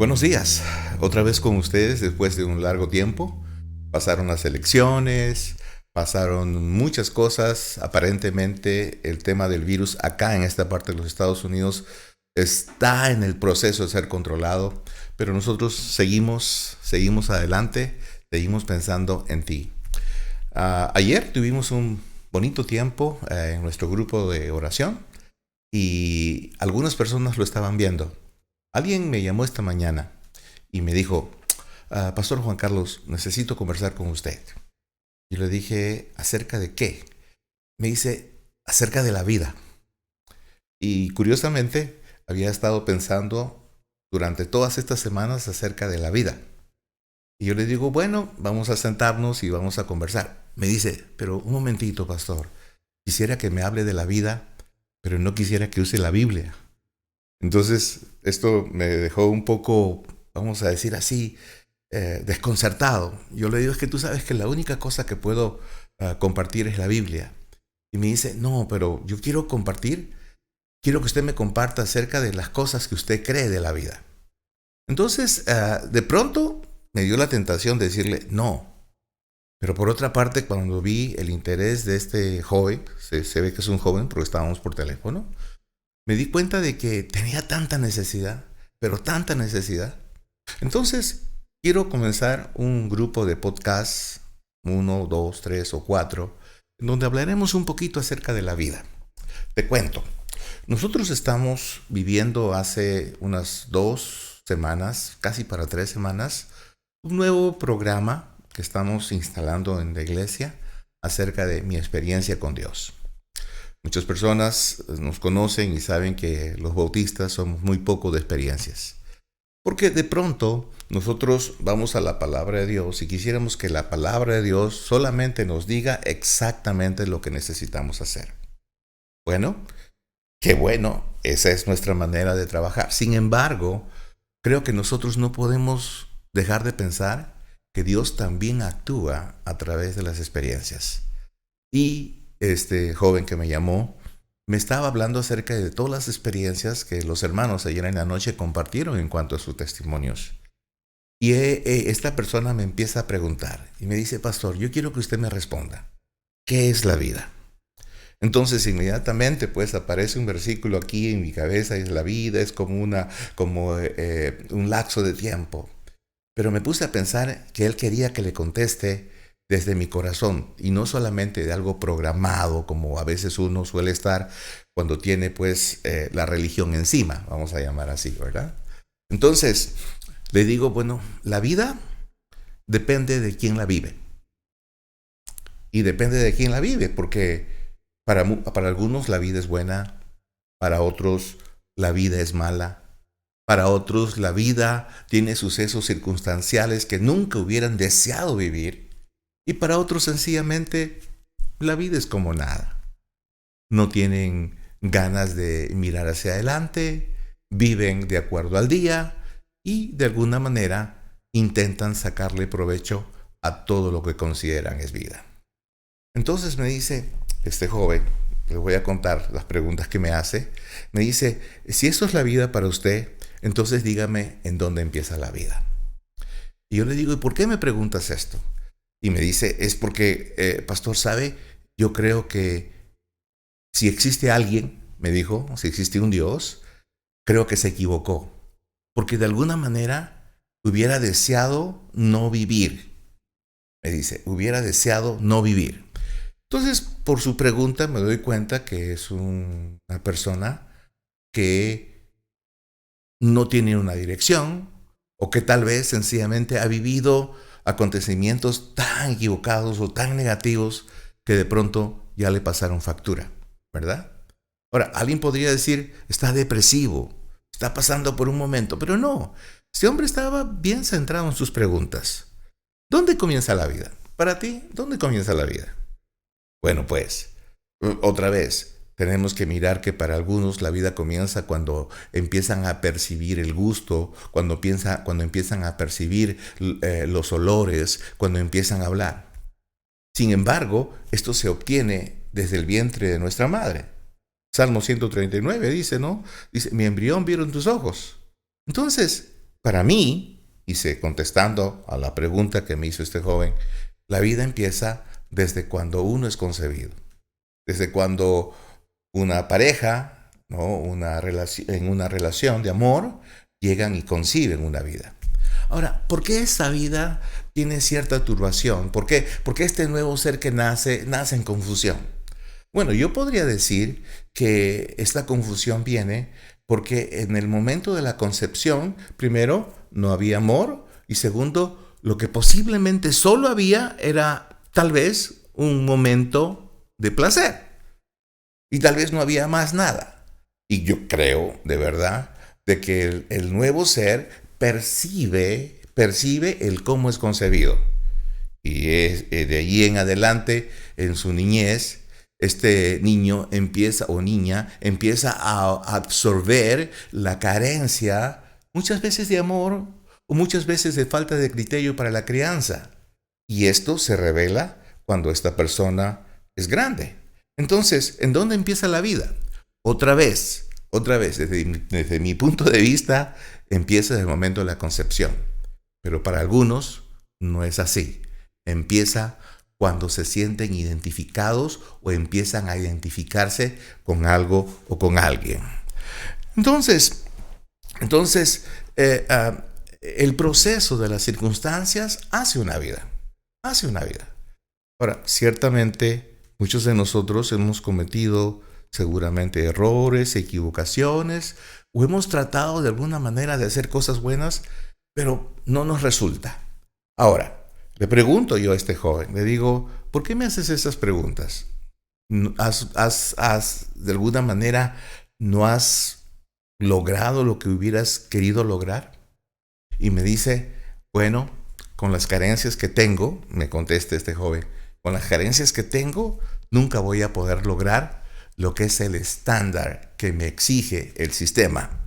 Buenos días, otra vez con ustedes después de un largo tiempo. Pasaron las elecciones, pasaron muchas cosas. Aparentemente el tema del virus acá en esta parte de los Estados Unidos está en el proceso de ser controlado, pero nosotros seguimos adelante, seguimos pensando en ti. Ayer tuvimos un bonito tiempo en nuestro grupo de oración y algunas personas lo estaban viendo. Alguien me llamó esta mañana y me dijo, Pastor Juan Carlos, necesito conversar con usted. Yo le dije, ¿acerca de qué? Me dice, acerca de la vida. Y curiosamente, había estado pensando durante todas estas semanas acerca de la vida. Y yo le digo, bueno, vamos a sentarnos y vamos a conversar. Me dice, pero un momentito, pastor, quisiera que me hable de la vida, pero no quisiera que use la Biblia. Entonces, esto me dejó un poco, vamos a decir así, desconcertado. Yo le digo, es que tú sabes que la única cosa que puedo compartir es la Biblia. Y me dice, no, pero yo quiero quiero que usted me comparta acerca de las cosas que usted cree de la vida. Entonces, de pronto me dio la tentación de decirle, no. Pero por otra parte, cuando vi el interés de este joven, se ve que es un joven porque estábamos por teléfono, me di cuenta de que tenía tanta necesidad, pero tanta necesidad. Entonces, quiero comenzar un grupo de podcasts, 1, 2, 3 o 4, en donde hablaremos un poquito acerca de la vida. Te cuento, nosotros estamos viviendo hace unas 2 semanas, casi para 3 semanas, un nuevo programa que estamos instalando en la iglesia acerca de mi experiencia con Dios. Muchas personas nos conocen y saben que los bautistas somos muy poco de experiencias. Porque de pronto nosotros vamos a la palabra de Dios y quisiéramos que la palabra de Dios solamente nos diga exactamente lo que necesitamos hacer. Bueno, qué bueno, esa es nuestra manera de trabajar. Sin embargo, creo que nosotros no podemos dejar de pensar que Dios también actúa a través de las experiencias. Y este joven que me llamó me estaba hablando acerca de todas las experiencias que los hermanos ayer en la noche compartieron en cuanto a sus testimonios. Y esta persona me empieza a preguntar y me dice, pastor, yo quiero que usted me responda, ¿qué es la vida? Entonces inmediatamente pues aparece un versículo aquí en mi cabeza y es la vida, es como un lapso de tiempo. Pero me puse a pensar que él quería que le conteste desde mi corazón y no solamente de algo programado como a veces uno suele estar cuando tiene pues la religión encima, vamos a llamar así, ¿verdad? Entonces le digo, bueno, la vida depende de quién la vive y depende de quién la vive porque para algunos la vida es buena, para otros la vida es mala. Para otros la vida tiene sucesos circunstanciales que nunca hubieran deseado vivir. Y para otros sencillamente la vida es como nada. No tienen ganas de mirar hacia adelante, viven de acuerdo al día y de alguna manera intentan sacarle provecho a todo lo que consideran es vida. Entonces me dice este joven, les voy a contar las preguntas que me hace, me dice, si esto es la vida para usted, entonces dígame en dónde empieza la vida. Y yo le digo, ¿y por qué me preguntas esto? Y me dice, es porque, pastor, ¿sabe? Yo creo que si existe alguien, me dijo, si existe un Dios, creo que se equivocó. Porque de alguna manera hubiera deseado no vivir. Me dice, hubiera deseado no vivir. Entonces, por su pregunta me doy cuenta que es una persona que no tiene una dirección o que tal vez sencillamente ha vivido acontecimientos tan equivocados o tan negativos que de pronto ya le pasaron factura, ¿verdad? Ahora, alguien podría decir, está depresivo, está pasando por un momento, pero no, este hombre estaba bien centrado en sus preguntas. ¿Dónde comienza la vida? Para ti, ¿dónde comienza la vida? Bueno, pues, otra vez, tenemos que mirar que para algunos la vida comienza cuando empiezan a percibir el gusto, cuando empiezan a percibir los olores, cuando empiezan a hablar. Sin embargo, esto se obtiene desde el vientre de nuestra madre. Salmo 139 dice, ¿no? Dice, mi embrión vieron tus ojos. Entonces, Para mí, contestando a la pregunta que me hizo este joven, la vida empieza desde cuando uno es concebido. Desde cuando una pareja, ¿no? En una relación de amor, llegan y conciben una vida. Ahora, ¿por qué esa vida tiene cierta turbación? ¿Por qué este nuevo ser que nace en confusión? Bueno, yo podría decir que esta confusión viene porque en el momento de la concepción, primero, no había amor, y segundo, lo que posiblemente solo había era tal vez un momento de placer, y tal vez no había más nada. Y yo creo, de verdad, de que el nuevo ser percibe el cómo es concebido. Y de allí en adelante, en su niñez, este niño empieza a absorber la carencia, muchas veces de amor o muchas veces de falta de criterio para la crianza. Y esto se revela cuando esta persona es grande. Entonces, ¿en dónde empieza la vida? Otra vez, desde mi punto de vista, empieza desde el momento de la concepción. Pero para algunos no es así. Empieza cuando se sienten identificados o empiezan a identificarse con algo o con alguien. Entonces, el proceso de las circunstancias hace una vida. Ahora, ciertamente, muchos de nosotros hemos cometido seguramente errores, equivocaciones, o hemos tratado de alguna manera de hacer cosas buenas, pero no nos resulta. Ahora, le pregunto yo a este joven, le digo, ¿por qué me haces esas preguntas? De alguna manera, ¿no has logrado lo que hubieras querido lograr? Y me dice, bueno, con las carencias que tengo, me contesta este joven, con las carencias que tengo, nunca voy a poder lograr lo que es el estándar que me exige el sistema.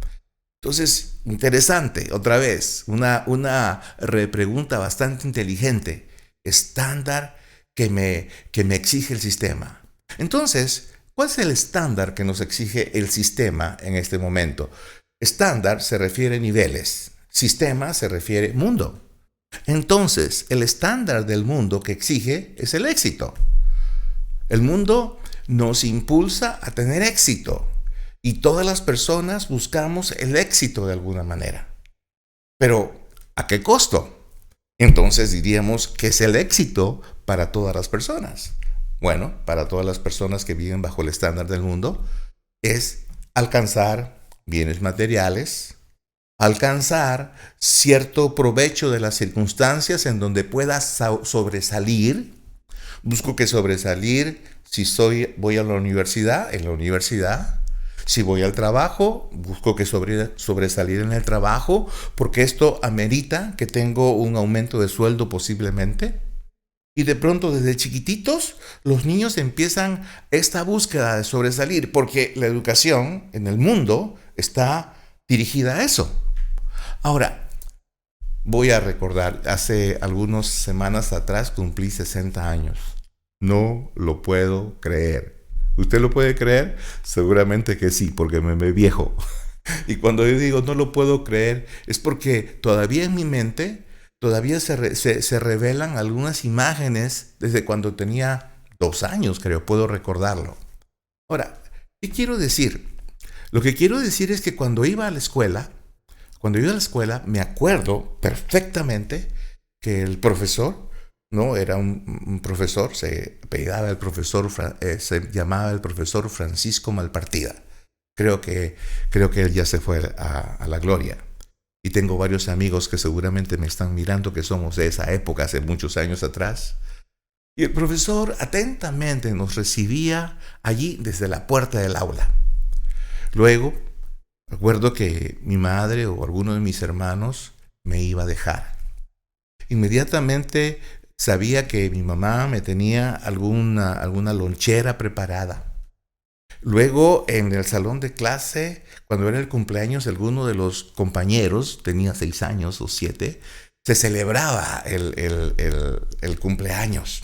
Entonces, interesante, otra vez, una repregunta bastante inteligente. Estándar que me exige el sistema. Entonces, ¿cuál es el estándar que nos exige el sistema en este momento? Estándar se refiere a niveles, sistema se refiere a mundo. Entonces, el estándar del mundo que exige es el éxito. El mundo nos impulsa a tener éxito. Y todas las personas buscamos el éxito de alguna manera. Pero, ¿a qué costo? Entonces diríamos que es el éxito para todas las personas. Bueno, para todas las personas que viven bajo el estándar del mundo, es alcanzar bienes materiales, alcanzar cierto provecho de las circunstancias en donde pueda sobresalir. Busco que sobresalir, si voy a la universidad, en la universidad. Si voy al trabajo, busco que sobresalir en el trabajo, porque esto amerita que tengo un aumento de sueldo posiblemente. Y de pronto, desde chiquititos, los niños empiezan esta búsqueda de sobresalir, porque la educación en el mundo está dirigida a eso. Ahora, voy a recordar, hace algunas semanas atrás cumplí 60 años. No lo puedo creer. ¿Usted lo puede creer? Seguramente que sí, porque me ve viejo. Y cuando yo digo no lo puedo creer, es porque todavía en mi mente, todavía se revelan algunas imágenes desde cuando tenía 2 años, creo, puedo recordarlo. Ahora, ¿qué quiero decir? Lo que quiero decir es que cuando iba a la escuela, me acuerdo perfectamente que el profesor, no, era un profesor, se llamaba el profesor Francisco Malpartida. Creo que él ya se fue a la gloria. Y tengo varios amigos que seguramente me están mirando, que somos de esa época, hace muchos años atrás. Y el profesor atentamente nos recibía allí desde la puerta del aula. Luego, recuerdo que mi madre o alguno de mis hermanos me iba a dejar. Inmediatamente sabía que mi mamá me tenía alguna lonchera preparada. Luego, en el salón de clase, cuando era el cumpleaños de alguno de los compañeros, tenía 6 años o 7, se celebraba el cumpleaños.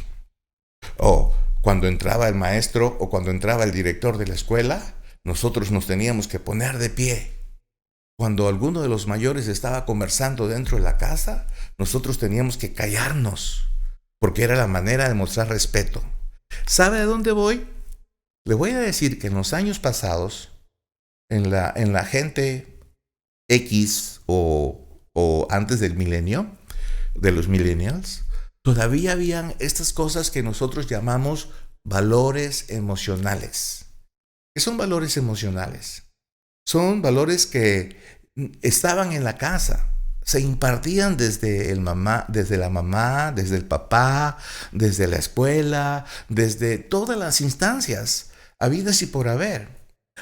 O cuando entraba el maestro o cuando entraba el director de la escuela, nosotros nos teníamos que poner de pie. cuando alguno de los mayores estaba conversando dentro de la casa, nosotros teníamos que callarnos, porque era la manera de mostrar respeto. ¿Sabe a dónde voy? Le voy a decir que en los años pasados, en la gente X o antes del milenio, de los millennials, todavía habían estas cosas que nosotros llamamos valores emocionales. ¿Qué son valores emocionales? Son valores que estaban en la casa, se impartían desde la mamá, desde el papá, desde la escuela, desde todas las instancias, habidas y por haber.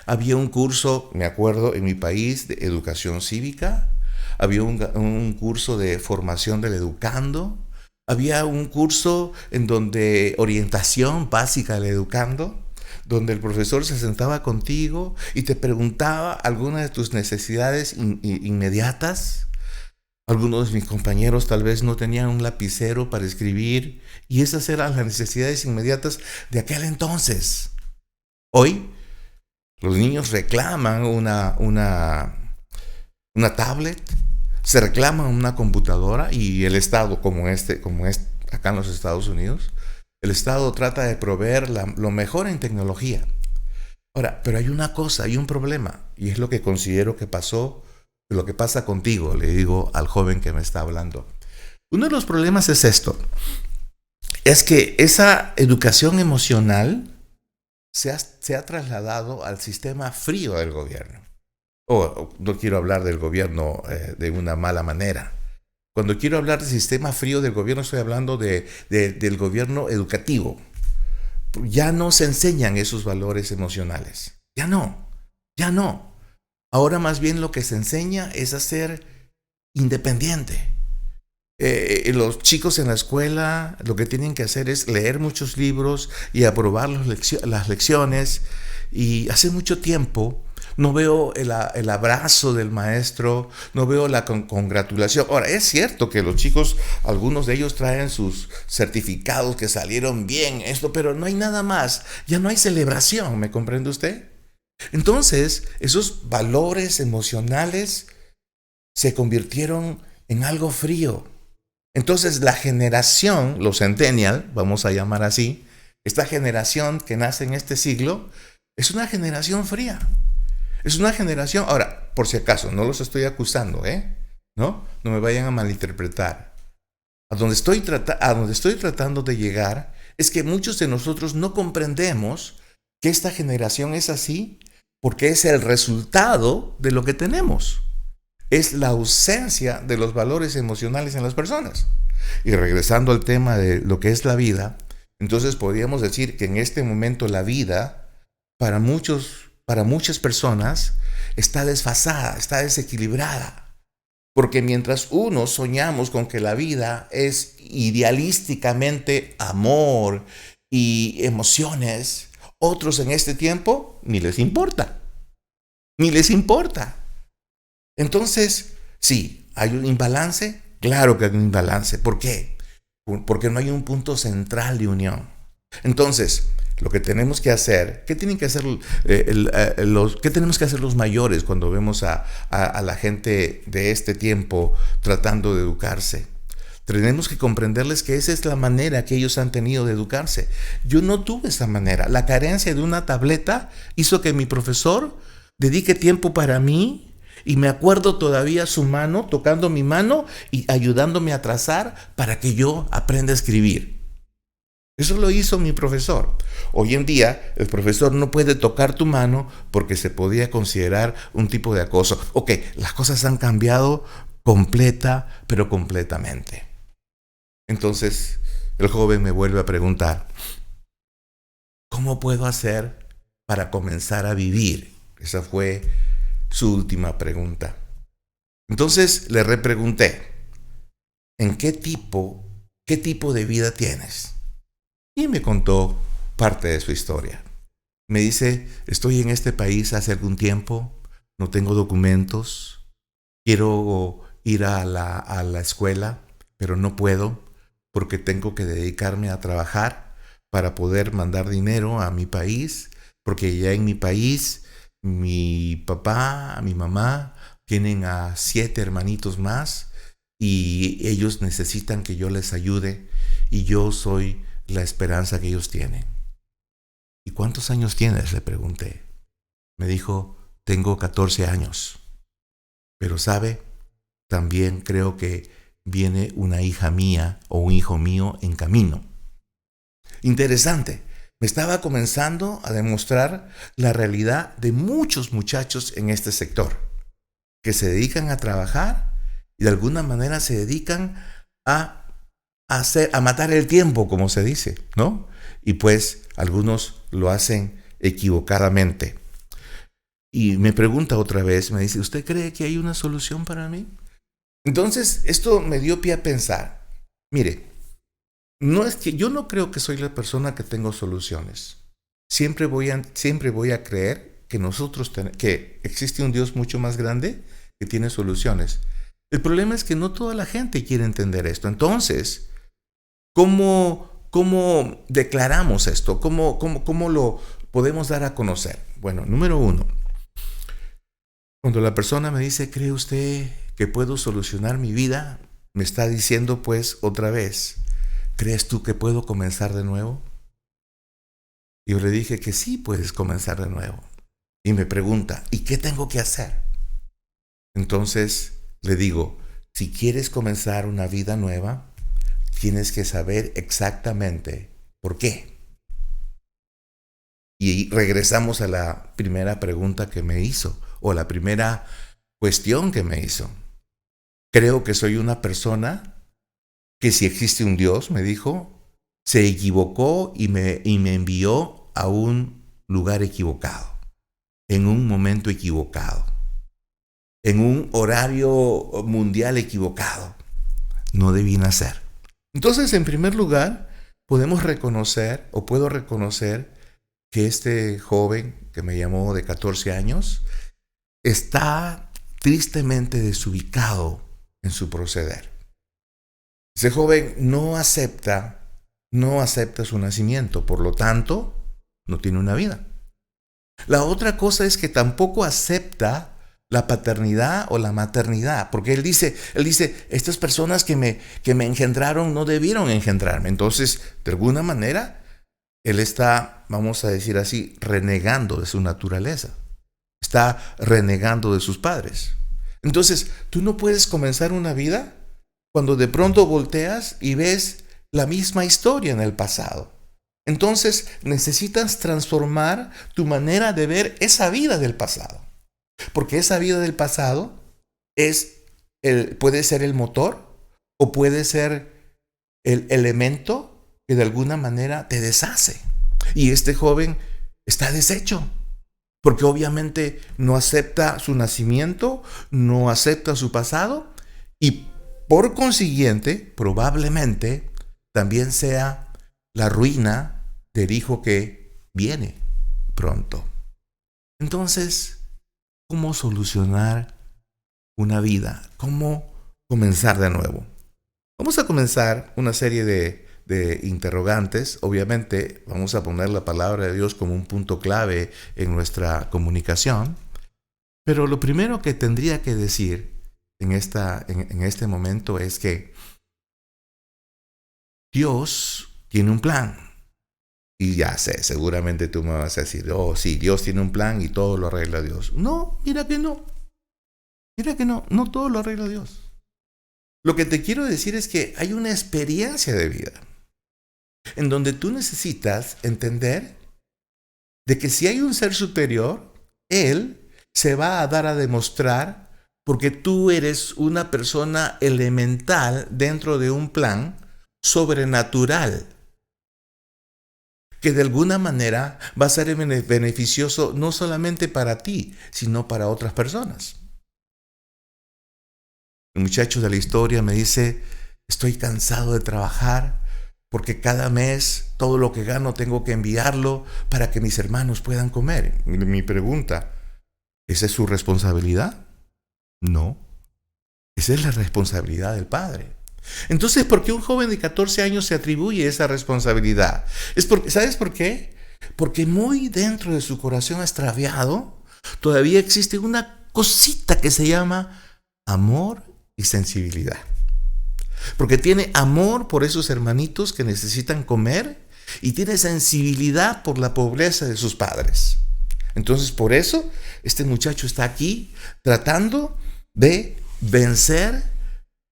Había un curso, me acuerdo, en mi país de educación cívica, había un curso de formación del educando, había un curso en donde orientación básica del educando, donde el profesor se sentaba contigo y te preguntaba algunas de tus necesidades inmediatas. Algunos de mis compañeros tal vez no tenían un lapicero para escribir y esas eran las necesidades inmediatas de aquel entonces. Hoy los niños reclaman una tablet, se reclaman una computadora y el Estado, como es acá en los Estados Unidos, el Estado trata de proveer lo mejor en tecnología. Ahora, pero hay una cosa, hay un problema, y es lo que considero que pasó, lo que pasa contigo, le digo al joven que me está hablando. Uno de los problemas es esto, es que esa educación emocional se ha trasladado al sistema frío del gobierno. No quiero hablar del gobierno de una mala manera. Cuando quiero hablar del sistema frío del gobierno, estoy hablando del gobierno educativo. Ya no se enseñan esos valores emocionales. Ya no. Ahora más bien lo que se enseña es a ser independiente. Los chicos en la escuela lo que tienen que hacer es leer muchos libros y aprobar las lecciones. Y hace mucho tiempo no veo el abrazo del maestro, no veo la congratulación. Ahora, es cierto que los chicos, algunos de ellos traen sus certificados que salieron bien, pero no hay nada más. Ya no hay celebración, ¿me comprende usted? Entonces, esos valores emocionales se convirtieron en algo frío. Entonces, la generación, los centennial, vamos a llamar así, esta generación que nace en este siglo, es una generación fría. Es una generación, ahora, por si acaso, no los estoy acusando, No me vayan a malinterpretar. A donde estoy tratando de llegar es que muchos de nosotros no comprendemos que esta generación es así porque es el resultado de lo que tenemos. Es la ausencia de los valores emocionales en las personas. Y regresando al tema de lo que es la vida, entonces podríamos decir que en este momento la vida, para muchas personas, está desfasada, está desequilibrada. Porque mientras unos soñamos con que la vida es idealísticamente amor y emociones, otros en este tiempo ni les importa. Ni les importa. Entonces, sí, ¿hay un imbalance? Claro que hay un imbalance. ¿Por qué? Porque no hay un punto central de unión. Entonces, lo que tenemos que hacer, ¿qué tienen que hacer qué tenemos que hacer los mayores cuando vemos a la gente de este tiempo tratando de educarse? Tenemos que comprenderles que esa es la manera que ellos han tenido de educarse. Yo no tuve esa manera. La carencia de una tableta hizo que mi profesor dedique tiempo para mí. Y me acuerdo todavía su mano, tocando mi mano y ayudándome a trazar para que yo aprenda a escribir. Eso lo hizo mi profesor. Hoy en día, el profesor no puede tocar tu mano porque se podía considerar un tipo de acoso. Ok, las cosas han cambiado pero completamente. Entonces, el joven me vuelve a preguntar, ¿cómo puedo hacer para comenzar a vivir? Esa fue su última pregunta. Entonces le repregunté, ¿qué tipo de vida tienes? Y me contó parte de su historia. Me dice, estoy en este país hace algún tiempo, no tengo documentos, quiero ir a la escuela, pero no puedo porque tengo que dedicarme a trabajar para poder mandar dinero a mi país, porque ya en mi país mi papá, mi mamá tienen a 7 hermanitos más y ellos necesitan que yo les ayude y yo soy la esperanza que ellos tienen. ¿Y cuántos años tienes?, le pregunté. Me dijo, tengo 14 años. Pero sabe, también creo que viene una hija mía o un hijo mío en camino. Interesante. Me estaba comenzando a demostrar la realidad de muchos muchachos en este sector, que se dedican a trabajar y de alguna manera se dedican a matar el tiempo, como se dice, ¿no? Y pues algunos lo hacen equivocadamente. Y me pregunta otra vez, me dice, ¿usted cree que hay una solución para mí? Entonces, esto me dio pie a pensar. Mire, yo no creo que soy la persona que tengo soluciones. Siempre voy a creer que existe un Dios mucho más grande que tiene soluciones. El problema es que no toda la gente quiere entender esto. Entonces, ¿cómo declaramos esto? ¿Cómo lo podemos dar a conocer? Bueno, número 1. Cuando la persona me dice, ¿cree usted que puedo solucionar mi vida? Me está diciendo pues otra vez, ¿crees tú que puedo comenzar de nuevo? Y yo le dije que sí puedes comenzar de nuevo. Y me pregunta, ¿y qué tengo que hacer? Entonces le digo, si quieres comenzar una vida nueva, tienes que saber exactamente por qué. Y regresamos a la primera pregunta que me hizo, o la primera cuestión que me hizo. Creo que soy una persona que si existe un Dios, me dijo, se equivocó y me envió a un lugar equivocado, en un momento equivocado, en un horario mundial equivocado. No debí nacer. Entonces, en primer lugar, puedo reconocer que este joven que me llamó de 14 años está tristemente desubicado en su proceder. Ese joven no acepta su nacimiento, por lo tanto, no tiene una vida. La otra cosa es que tampoco acepta la paternidad o la maternidad, porque él dice, estas personas que me engendraron no debieron engendrarme. Entonces, de alguna manera, él está, vamos a decir así, renegando de su naturaleza. Está renegando de sus padres. Entonces, tú no puedes comenzar una vida cuando de pronto volteas y ves la misma historia en el pasado. Entonces, necesitas transformar tu manera de ver esa vida del pasado. Porque esa vida del pasado puede ser el motor o puede ser el elemento que de alguna manera te deshace. Y este joven está deshecho, porque obviamente no acepta su nacimiento, no acepta su pasado y por consiguiente probablemente también sea la ruina del hijo que viene pronto. Entonces, ¿cómo solucionar una vida? ¿Cómo comenzar de nuevo? Vamos a comenzar una serie de interrogantes. Obviamente vamos a poner la palabra de Dios como un punto clave en nuestra comunicación. Pero lo primero que tendría que decir en este momento es que Dios tiene un plan. Y ya sé, seguramente tú me vas a decir, oh sí, Dios tiene un plan y todo lo arregla Dios. No, mira que no. No todo lo arregla Dios. Lo que te quiero decir es que hay una experiencia de vida en donde tú necesitas entender de que si hay un ser superior, Él se va a dar a demostrar porque tú eres una persona elemental dentro de un plan sobrenatural que de alguna manera va a ser beneficioso no solamente para ti, sino para otras personas. El muchacho de la historia me dice, estoy cansado de trabajar porque cada mes todo lo que gano tengo que enviarlo para que mis hermanos puedan comer. Mi pregunta, ¿esa es su responsabilidad? No, esa es la responsabilidad del padre. Entonces, ¿por qué un joven de 14 años se atribuye esa responsabilidad? ¿Sabes por qué? Porque muy dentro de su corazón extraviado todavía existe una cosita que se llama amor y sensibilidad. Porque tiene amor por esos hermanitos que necesitan comer y tiene sensibilidad por la pobreza de sus padres. Entonces, por eso, este muchacho está aquí tratando de vencer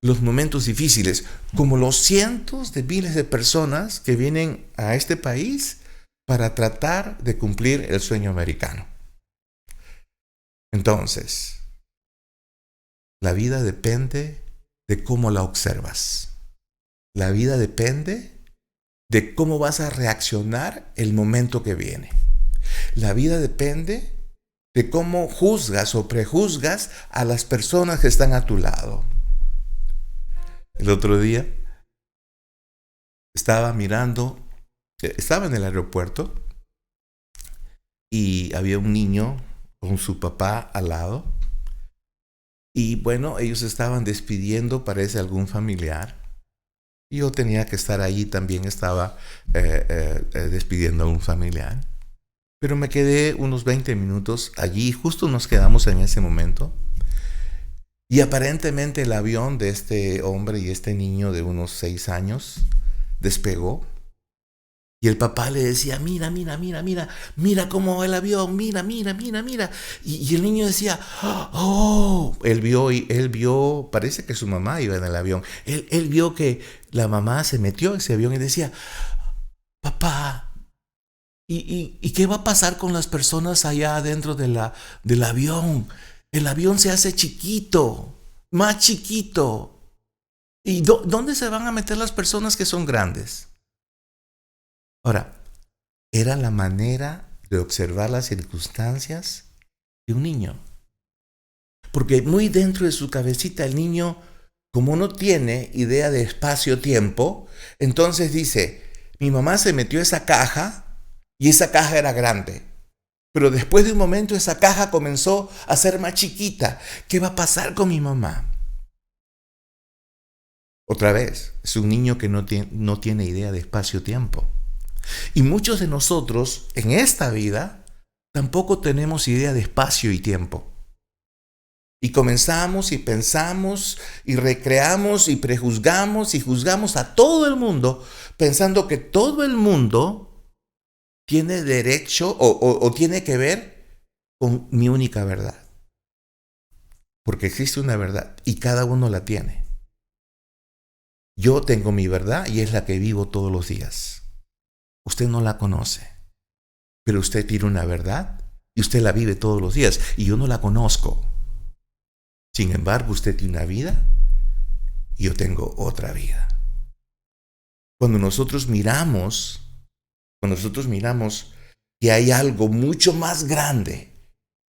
los momentos difíciles, como los cientos de miles de personas que vienen a este país para tratar de cumplir el sueño americano. Entonces, la vida depende de cómo la observas. La vida depende de cómo vas a reaccionar el momento que viene. La vida depende de cómo juzgas o prejuzgas a las personas que están a tu lado. El otro día estaba en el aeropuerto y había un niño con su papá al lado. Y bueno, ellos estaban despidiendo, parece, algún familiar. Yo tenía que estar allí, también estaba despidiendo a un familiar. Pero me quedé unos 20 minutos allí, justo nos quedamos en ese momento. Y aparentemente el avión de este hombre y este niño de unos 6 años despegó. Y el papá le decía, mira, mira, mira, mira, mira cómo va el avión, mira, mira, mira, mira. Y el niño decía, oh, él vio, parece que su mamá iba en el avión. Él vio que la mamá se metió en ese avión y decía, papá, ¿y qué va a pasar con las personas allá adentro del avión? El avión se hace chiquito, más chiquito. ¿Y dónde se van a meter las personas que son grandes? Ahora, era la manera de observar las circunstancias de un niño. Porque muy dentro de su cabecita el niño, como no tiene idea de espacio-tiempo, entonces dice, mi mamá se metió esa caja y esa caja era grande. Pero después de un momento esa caja comenzó a ser más chiquita. ¿Qué va a pasar con mi mamá? Otra vez, es un niño que no tiene idea de espacio-tiempo. Y muchos de nosotros en esta vida tampoco tenemos idea de espacio y tiempo. Y comenzamos y pensamos y recreamos y prejuzgamos y juzgamos a todo el mundo pensando que todo el mundo tiene derecho o tiene que ver con mi única verdad. Porque existe una verdad y cada uno la tiene. Yo tengo mi verdad y es la que vivo todos los días. Usted no la conoce, pero usted tiene una verdad y usted la vive todos los días y yo no la conozco. Sin embargo, usted tiene una vida y yo tengo otra vida. Cuando nosotros miramos que hay algo mucho más grande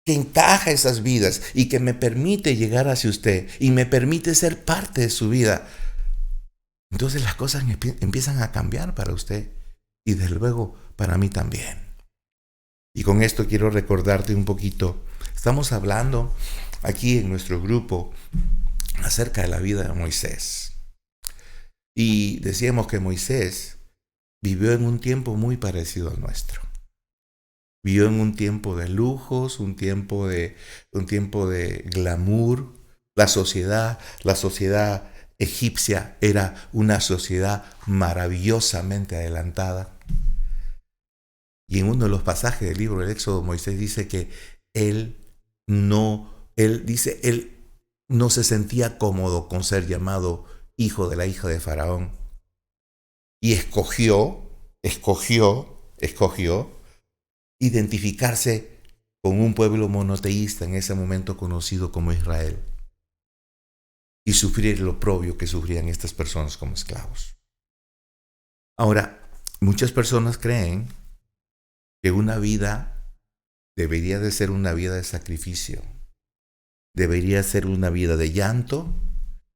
que encaja esas vidas y que me permite llegar hacia usted y me permite ser parte de su vida, entonces las cosas empiezan a cambiar para usted. Y desde luego para mí también. Y con esto quiero recordarte un poquito. Estamos hablando aquí en nuestro grupo acerca de la vida de Moisés. Y decíamos que Moisés vivió en un tiempo muy parecido al nuestro. Vivió en un tiempo de lujos, un tiempo de glamour. La sociedad egipcia era una sociedad maravillosamente adelantada. Y en uno de los pasajes del libro del Éxodo, Moisés dice que él no se sentía cómodo con ser llamado hijo de la hija de Faraón. Y escogió identificarse con un pueblo monoteísta en ese momento conocido como Israel. Y sufrir lo oprobio que sufrían estas personas como esclavos. Ahora, muchas personas creen que una vida debería de ser una vida de sacrificio, debería ser una vida de llanto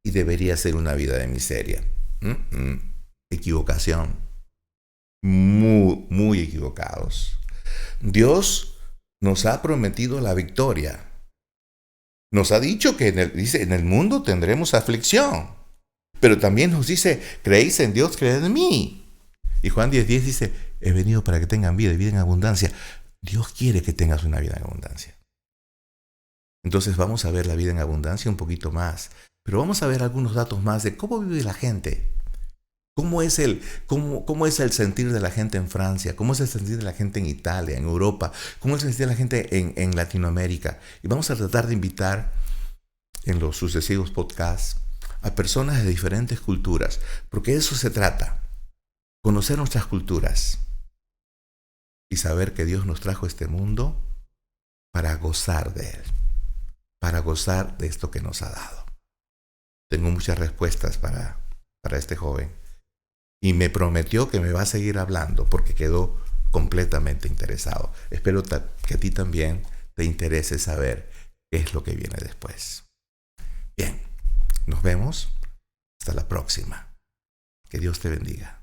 y debería ser una vida de miseria. Equivocación. Muy, muy equivocados. Dios nos ha prometido la victoria. Nos ha dicho que en el mundo tendremos aflicción. Pero también nos dice, creéis en Dios, creed en mí. Y Juan 10:10 dice, he venido para que tengan vida y vida en abundancia. Dios quiere que tengas una vida en abundancia. Entonces vamos a ver la vida en abundancia un poquito más. Pero vamos a ver algunos datos más de cómo vive la gente. ¿Cómo es el sentir de la gente en Francia? ¿Cómo es el sentir de la gente en Italia, en Europa? ¿Cómo es el sentir de la gente en Latinoamérica? Y vamos a tratar de invitar en los sucesivos podcasts a personas de diferentes culturas, porque de eso se trata, conocer nuestras culturas y saber que Dios nos trajo a este mundo para gozar de Él, para gozar de esto que nos ha dado. Tengo muchas respuestas para este joven y me prometió que me va a seguir hablando porque quedó completamente interesado. Espero que a ti también te interese saber qué es lo que viene después. Bien, nos vemos. Hasta la próxima. Que Dios te bendiga.